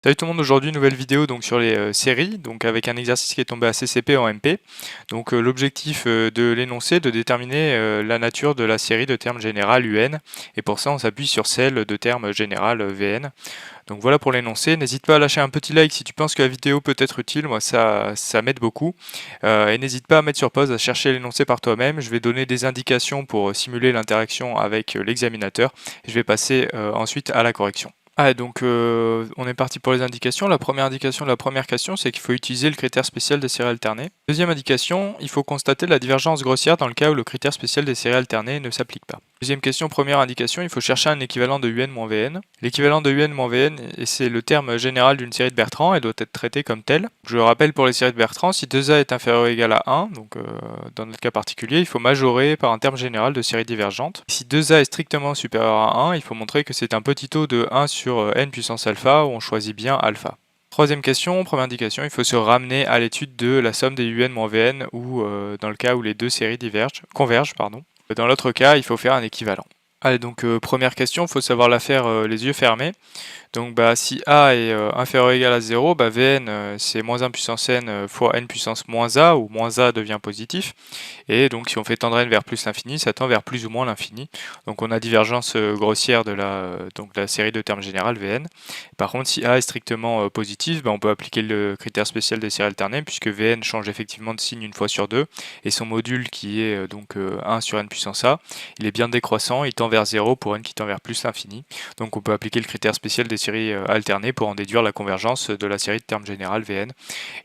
Salut tout le monde, aujourd'hui nouvelle vidéo donc sur les séries, donc avec un exercice qui est tombé à CCP en MP. Donc l'objectif de l'énoncé, de déterminer la nature de la série de termes général UN, et pour ça on s'appuie sur celle de termes général VN. Donc voilà pour l'énoncé, n'hésite pas à lâcher un petit like si tu penses que la vidéo peut être utile, moi ça m'aide beaucoup. Et n'hésite pas à mettre sur pause, à chercher l'énoncé par toi-même, je vais donner des indications pour simuler l'interaction avec l'examinateur, et je vais passer ensuite à la correction. Ah, donc on est parti pour les indications. La première indication de la première question, c'est qu'il faut utiliser le critère spécial des séries alternées. Deuxième indication, il faut constater la divergence grossière dans le cas où le critère spécial des séries alternées ne s'applique pas. Deuxième question, première indication, il faut chercher un équivalent de UN-VN. L'équivalent de UN-VN, c'est le terme général d'une série de Bertrand et doit être traité comme tel. Je rappelle pour les séries de Bertrand, si 2A est inférieur ou égal à 1, donc dans notre cas particulier, il faut majorer par un terme général de série divergente. Si 2A est strictement supérieur à 1, il faut montrer que c'est un petit taux de 1 sur n puissance alpha où on choisit bien alpha. Troisième question, première indication, il faut se ramener à l'étude de la somme des UN-VN ou dans le cas où les deux séries convergent. Dans l'autre cas, il faut faire un équivalent. Allez, donc première question, il faut savoir la faire les yeux fermés. Donc si A est inférieur ou égal à 0, Vn c'est moins 1 puissance n fois n puissance moins A, où moins A devient positif. Et donc si on fait tendre n vers plus l'infini, ça tend vers plus ou moins l'infini. Donc on a divergence grossière de la série de termes général Vn. Par contre, si A est strictement positif, on peut appliquer le critère spécial des séries alternées, puisque Vn change effectivement de signe une fois sur deux, et son module qui est 1 sur n puissance A, il est bien décroissant, il tend vers 0 pour n qui tend vers plus l'infini. Donc on peut appliquer le critère spécial des séries alternées pour en déduire la convergence de la série de termes général Vn.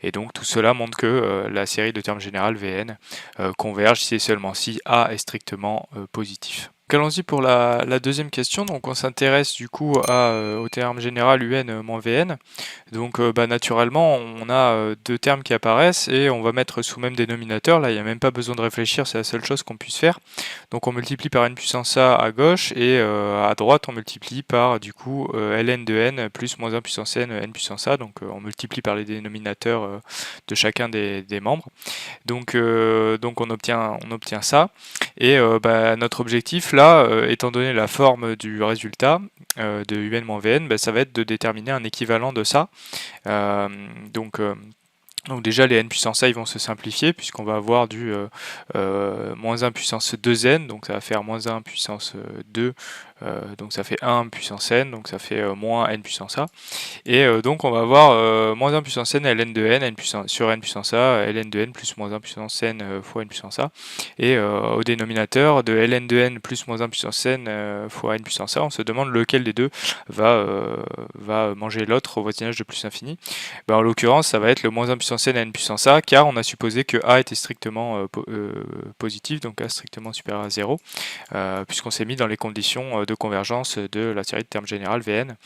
Et donc tout cela montre que la série de termes général Vn converge si et seulement si A est strictement positif. Allons-y pour la deuxième question. Donc on s'intéresse du coup au terme général UN-VN. Donc naturellement on a deux termes qui apparaissent et on va mettre sous même dénominateur. Là il n'y a même pas besoin de réfléchir, c'est la seule chose qu'on puisse faire. Donc on multiplie par n puissance a à gauche et à droite on multiplie par du coup ln de n plus moins 1 puissance n puissance a. Donc on multiplie par les dénominateurs de chacun des membres. Donc on obtient ça. Et notre objectif là, étant donné la forme du résultat de UN-VN, ça va être de déterminer un équivalent de ça. Euh, donc, euh, donc déjà les n puissance a ils vont se simplifier puisqu'on va avoir du moins 1 puissance 2n, donc ça va faire moins 1 puissance 2, donc ça fait 1 puissance n, donc ça fait moins n puissance a. Et donc on va avoir moins 1 puissance n ln de n, sur n puissance a, ln de n plus moins 1 puissance n fois n puissance a. Et au dénominateur de ln de n plus moins 1 puissance n fois n puissance a, on se demande lequel des deux va manger l'autre au voisinage de plus infini. En l'occurrence, ça va être le moins 1 puissance n à n puissance a, car on a supposé que a était strictement positif, donc a strictement supérieur à 0, puisqu'on s'est mis dans les conditions de convergence de la série de termes général Vn.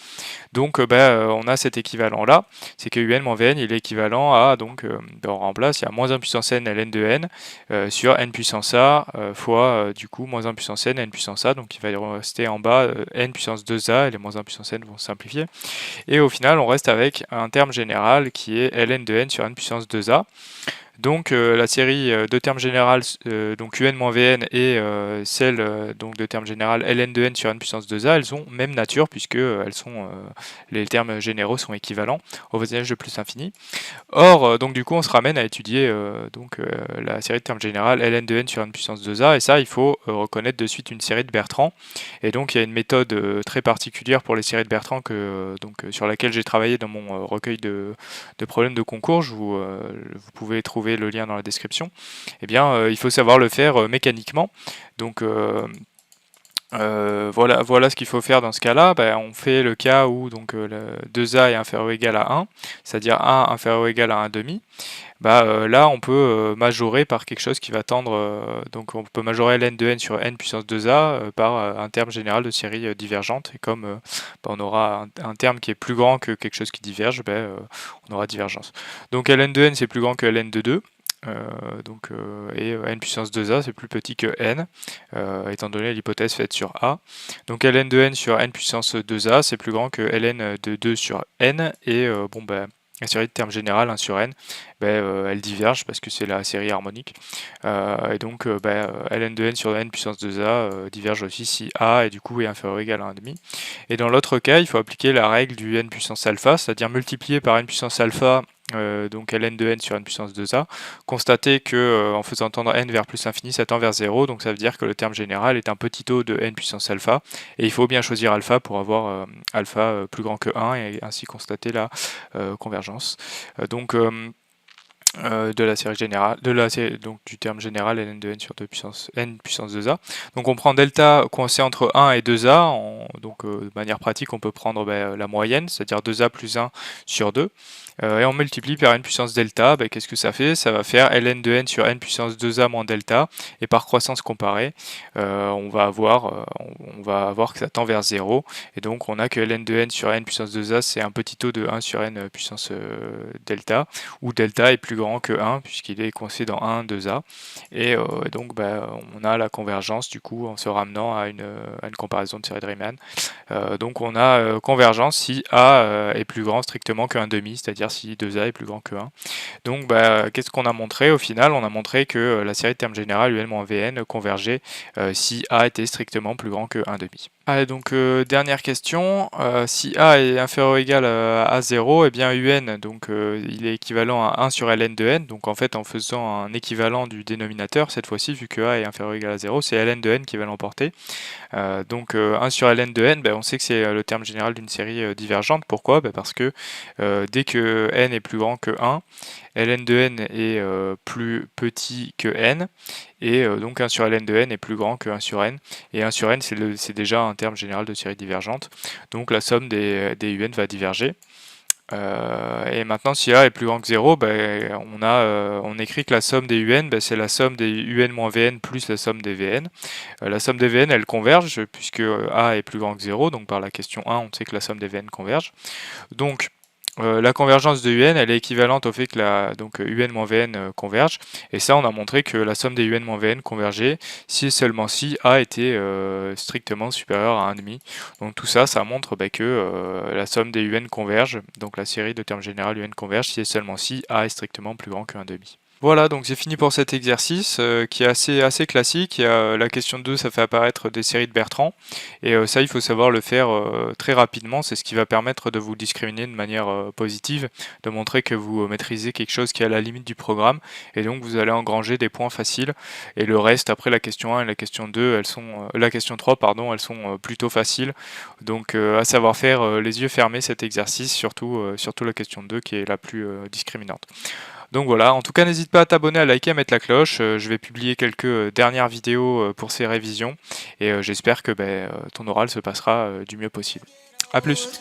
Donc on a cet équivalent là, c'est que UN-Vn il est équivalent à, donc on remplace, il y a moins 1 puissance n ln de n sur n puissance a fois du coup moins 1 puissance n puissance a, donc il va rester en bas n puissance 2a, et les moins 1 puissance n vont se simplifier. Et au final on reste avec un terme général qui est ln de n sur n puissance 2a. Donc la série de termes général, donc UN-VN et celle donc de termes général ln de n sur n puissance 2a, elles ont même nature puisque les termes généraux sont équivalents au voisinage de plus infini. Or, donc du coup, on se ramène à étudier la série de termes général ln de n sur n puissance 2a, et ça, il faut reconnaître de suite une série de Bertrand. Et donc, il y a une méthode très particulière pour les séries de Bertrand sur laquelle j'ai travaillé dans mon recueil de problèmes de concours. Vous pouvez trouver le lien dans la description. Eh bien, il faut savoir le faire mécaniquement. Donc, voilà ce qu'il faut faire dans ce cas-là. On fait le cas où donc, le 2a est inférieur ou égal à 1, c'est-à-dire a inférieur ou égal à 1 demi. Là, on peut majorer par quelque chose qui va tendre. Donc, on peut majorer ln de n sur n puissance 2a par un terme général de série divergente. Et comme on aura un terme qui est plus grand que quelque chose qui diverge, on aura divergence. Donc, ln de n c'est plus grand que ln de 2. Et n puissance 2a c'est plus petit que n, étant donné l'hypothèse faite sur a. Donc ln de n sur n puissance 2a c'est plus grand que ln de 2 sur n, et la série de termes général 1 sur n, elle diverge parce que c'est la série harmonique. Et donc ln de n sur n puissance 2a diverge aussi si a est du coup est inférieur ou égal à 1,5. Et dans l'autre cas, il faut appliquer la règle du n puissance alpha, c'est-à-dire multiplier par n puissance alpha donc ln de n sur n puissance 2a, constater que en faisant tendre n vers plus l'infini, ça tend vers 0, donc ça veut dire que le terme général est un petit o de n puissance alpha, et il faut bien choisir alpha pour avoir alpha plus grand que 1, et ainsi constater la convergence. De la série générale, donc du terme général ln de n sur 2 puissance n puissance 2a. Donc on prend delta coincé entre 1 et 2a, de manière pratique on peut prendre la moyenne, c'est-à-dire 2a plus 1 sur 2, et on multiplie par n puissance delta. Qu'est-ce que ça fait? Ça va faire ln de n sur n puissance 2a moins delta, et par croissance comparée, on va avoir que ça tend vers 0, et donc on a que ln de n sur n puissance 2a c'est un petit taux de 1 sur n puissance delta, où delta est plus grand que 1 puisqu'il est coincé dans 1, 2a, et donc on a la convergence du coup en se ramenant à une comparaison de série de Riemann. Donc on a convergence si a est plus grand strictement que 1,5, c'est-à-dire si 2a est plus grand que 1. Donc qu'est-ce qu'on a montré au final? On a montré que la série de termes générale un-vn convergeait si a était strictement plus grand que 1,5. Allez, donc dernière question, si a est inférieur ou égal à 0, et bien un, donc il est équivalent à 1 sur ln de n, donc en fait en faisant un équivalent du dénominateur, cette fois-ci vu que a est inférieur ou égal à 0, c'est ln de n qui va l'emporter. Donc 1 sur ln de n, on sait que c'est le terme général d'une série divergente. Pourquoi? Parce que dès que n est plus grand que 1, ln de n est plus petit que n, et donc 1 sur ln de n est plus grand que 1 sur n, et 1 sur n c'est déjà un terme général de série divergente, donc la somme des un va diverger. Et maintenant, si a est plus grand que 0, on écrit que la somme des un, c'est la somme des un moins vn plus la somme des vn. La somme des vn, elle converge, puisque a est plus grand que 0, donc par la question 1, on sait que la somme des vn converge. Donc, la convergence de un, elle est équivalente au fait que un moins vn converge, et ça on a montré que la somme des un moins vn convergeait si et seulement si a était strictement supérieur à 1,5. Donc tout ça, ça montre que la somme des un converge, donc la série de termes général un converge si et seulement si a est strictement plus grand que 1,5. Voilà, donc c'est fini pour cet exercice qui est assez classique. La question 2, ça fait apparaître des séries de Bertrand, et ça il faut savoir le faire très rapidement, c'est ce qui va permettre de vous discriminer de manière positive, de montrer que vous maîtrisez quelque chose qui est à la limite du programme, et donc vous allez engranger des points faciles, et le reste après la question 1 et la question 2, la question 3 pardon, elles sont plutôt faciles, donc à savoir faire les yeux fermés cet exercice, surtout la question 2 qui est la plus discriminante. Donc voilà, en tout cas n'hésite pas à t'abonner, à liker, à mettre la cloche, je vais publier quelques dernières vidéos pour ces révisions, et j'espère que ton oral se passera du mieux possible. A plus.